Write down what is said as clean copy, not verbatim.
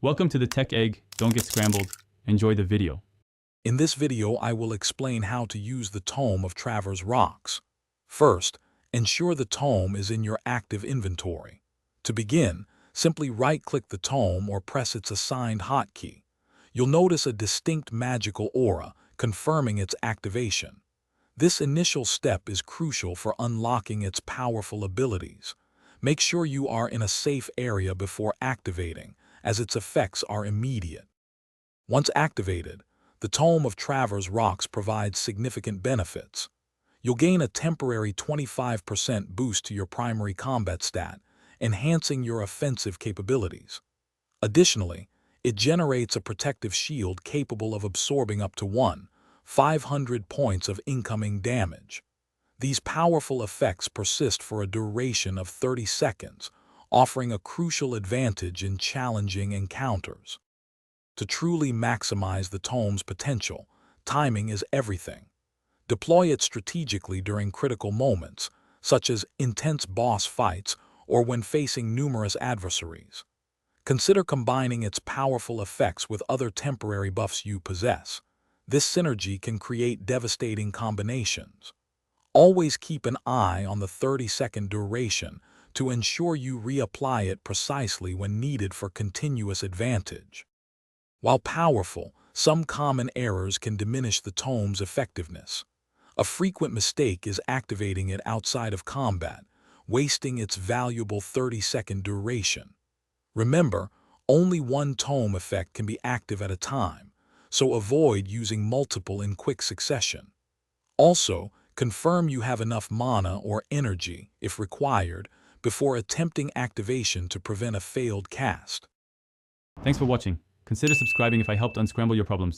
Welcome to the Tech Egg. Don't get scrambled. Enjoy the video. In this video, I will explain how to use the Tome of Travers Rox. First, ensure the tome is in your active inventory. To begin, simply right-click the tome or press its assigned hotkey. You'll notice a distinct magical aura, confirming its activation. This initial step is crucial for unlocking its powerful abilities. Make sure you are in a safe area before activating, as its effects are immediate. Once activated, the Tome of Travers Rox provides significant benefits. You'll gain a temporary 25% boost to your primary combat stat, enhancing your offensive capabilities. Additionally, it generates a protective shield capable of absorbing up to 500 points of incoming damage. These powerful effects persist for a duration of 30 seconds, offering a crucial advantage in challenging encounters. To truly maximize the tome's potential, timing is everything. Deploy it strategically during critical moments, such as intense boss fights or when facing numerous adversaries. Consider combining its powerful effects with other temporary buffs you possess. This synergy can create devastating combinations. Always keep an eye on the 30-second duration to ensure you reapply it precisely when needed for continuous advantage. While powerful, some common errors can diminish the tome's effectiveness. A frequent mistake is activating it outside of combat, wasting its valuable 30-second duration. Remember, only one tome effect can be active at a time, so avoid using multiple in quick succession. Also, confirm you have enough mana or energy, if required, before attempting activation to prevent a failed cast. Thanks for watching. Consider subscribing if I helped unscramble your problems.